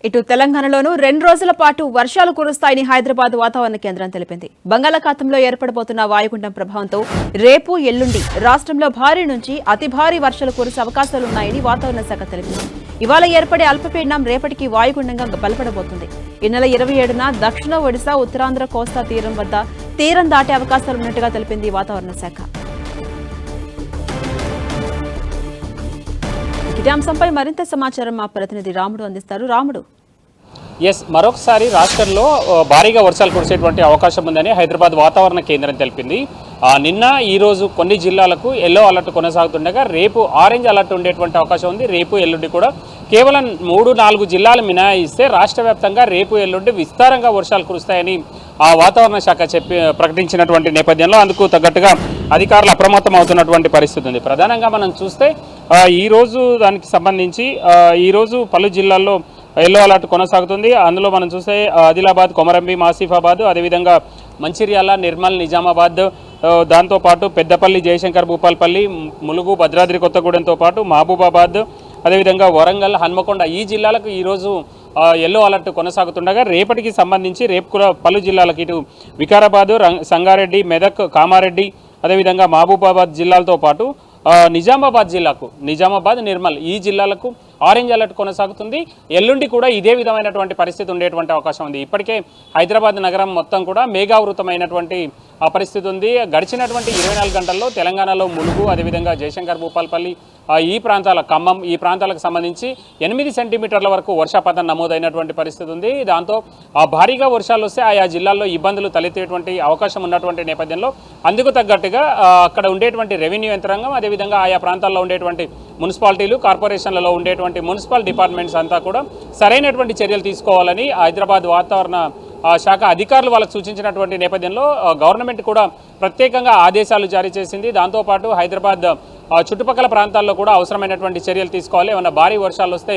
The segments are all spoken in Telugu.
ఇటు తెలంగాణలోనూ 2 రోజుల పాటు వర్షాలు కురుస్తాయని హైదరాబాద్ వాతావరణ కేంద్రం తెలిపింది. బంగాళాఖాతంలో ఏర్పడబోతున్న వాయుగుండం ప్రభావంతో రేపు ఎల్లుండి రాష్ట్రంలో భారీ నుంచి అతి భారీ వర్షాలు కురిసే అవకాశాలున్నాయని వాతావరణ శాఖ తెలిపింది. ఇవాళ ఏర్పడే అల్పపీడనం రేపటికి వాయుగుండంగా బలపడబోతుంది. ఈ నెల 27న దక్షిణ ఒడిశా, ఉత్తరాంధ్ర కోస్తా తీరం వద్ద తీరం దాటే అవకాశాలున్నట్టుగా తెలిపింది వాతావరణ శాఖ. ఇదే అంశంపై మరింత సమాచారం మా ప్రతినిధి రాముడు అందిస్తారు. రాముడు, మరొకసారి రాష్ట్రంలో భారీగా వర్షాలు కురిసేటువంటి అవకాశం ఉందని హైదరాబాద్ వాతావరణ కేంద్రం తెలిపింది. నిన్న ఈరోజు కొన్ని జిల్లాలకు ఎల్లో అలర్ట్ కొనసాగుతుండగా రేపు ఆరెంజ్ అలర్ట్ ఉండేటువంటి అవకాశం ఉంది. రేపు ఎల్లుండి కూడా కేవలం 3-4 జిల్లాలు మినహాయిస్తే రాష్ట్ర వ్యాప్తంగా రేపు ఎల్లుండి విస్తారంగా వర్షాలు కురుస్తాయని ఆ వాతావరణ శాఖ ప్రకటించినటువంటి నేపథ్యంలో అందుకు తగ్గట్టుగా అధికారులు అప్రమత్తం అవుతున్నటువంటి పరిస్థితి ఉంది. ప్రధానంగా మనం చూస్తే ఈరోజు దానికి సంబంధించి ఈరోజు పలు జిల్లాల్లో ఎల్లో అలర్ట్ కొనసాగుతుంది. అందులో మనం చూస్తే ఆదిలాబాద్, కొమరంభీం, ఆసిఫాబాద్, అదేవిధంగా మంచిర్యాల, నిర్మల్, నిజామాబాద్, దాంతోపాటు పెద్దపల్లి, జయశంకర్ భూపాల్పల్లి, ములుగు, భద్రాద్రి కొత్తగూడెంతో పాటు మహబూబాబాద్, అదేవిధంగా వరంగల్, హన్మకొండ ఈ జిల్లాలకు ఈరోజు ఎల్లో అలర్ట్ కొనసాగుతుండగా రేపటికి సంబంధించి రేపు కూడా పలు జిల్లాలకు ఇటు వికారాబాద్, సంగారెడ్డి, మెదక్, కామారెడ్డి, అదేవిధంగా మహబూబాబాద్ జిల్లాలతో పాటు నిజామాబాద్ జిల్లాకు నిజామాబాద్, నిర్మల్ ఈ జిల్లాలకు ఆరెంజ్ అలర్ట్ కొనసాగుతుంది. ఎల్లుండి కూడా ఇదే విధమైనటువంటి పరిస్థితి ఉండేటువంటి అవకాశం ఉంది. ఇప్పటికే హైదరాబాద్ నగరం మొత్తం కూడా మేఘావృతమైనటువంటి పరిస్థితి ఉంది. గడిచినటువంటి 24 గంటల్లో తెలంగాణలో ములుగు, అదేవిధంగా జయశంకర్ భూపాల్పల్లి ఈ ప్రాంతాల, ఖమ్మం ఈ ప్రాంతాలకు సంబంధించి 8 సెంటీమీటర్ల వరకు వర్షపాతం నమోదైనటువంటి పరిస్థితి ఉంది. దాంతో భారీగా వర్షాలు వస్తే ఆయా జిల్లాల్లో ఇబ్బందులు తలెత్తేటువంటి అవకాశం ఉన్నటువంటి నేపథ్యంలో అందుకు తగ్గట్టుగా అక్కడ ఉండేటువంటి రెవెన్యూ యంత్రాంగం, అదేవిధంగా ఆయా ప్రాంతాల్లో ఉండేటువంటి మున్సిపాలిటీలు, కార్పొరేషన్లలో ఉండేటువంటి మున్సిపల్ డిపార్ట్మెంట్స్ అంతా కూడా సరైనటువంటి చర్యలు తీసుకోవాలని హైదరాబాద్ వాతావరణ శాఖ అధికారులు వాళ్ళకు సూచించినటువంటి నేపథ్యంలో గవర్నమెంట్ కూడా ప్రత్యేకంగా ఆదేశాలు జారీ చేసింది. దాంతోపాటు హైదరాబాద్ చుట్టుపక్కల ప్రాంతాల్లో కూడా అవసరమైనటువంటి చర్యలు తీసుకోవాలి. ఏమన్నా భారీ వర్షాలు వస్తే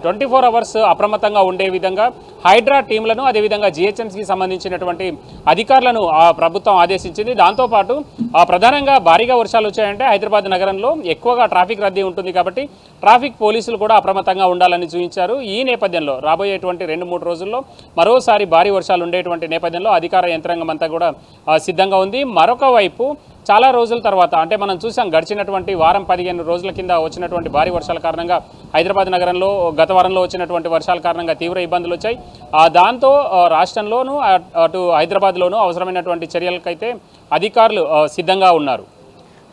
24 అవర్స్ అప్రమత్తంగా ఉండే విధంగా హైడ్రా టీంలను, అదేవిధంగా జిహెచ్ఎంసీకి సంబంధించినటువంటి అధికారులను ప్రభుత్వం ఆదేశించింది. దాంతోపాటు ప్రధానంగా భారీగా వర్షాలు వచ్చాయంటే హైదరాబాద్ నగరంలో ఎక్కువగా ట్రాఫిక్ రద్దీ ఉంటుంది కాబట్టి ట్రాఫిక్ పోలీసులు కూడా అప్రమత్తంగా ఉండాలని సూచించారు. ఈ నేపథ్యంలో రాబోయేటువంటి 2-3 రోజుల్లో మరోసారి భారీ వర్షాలు ఉండేటువంటి నేపథ్యంలో అధికార యంత్రాంగం అంతా కూడా సిద్ధంగా ఉంది. మరొక వైపు చాలా రోజుల తర్వాత అంటే మనం చూసాం గడిచినటువంటి వారం 15 రోజుల కింద వచ్చినటువంటి భారీ వర్షాల కారణంగా హైదరాబాద్ నగరంలో గత వారంలో వచ్చినటువంటి వర్షాల కారణంగా తీవ్ర ఇబ్బందులు వచ్చాయి. దాంతో రాష్ట్రంలోనూ అటు హైదరాబాద్లోనూ అవసరమైనటువంటి చర్యలకైతే అధికారులు సిద్ధంగా ఉన్నారు.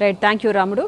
రైట్, థ్యాంక్ యూ రాముడు.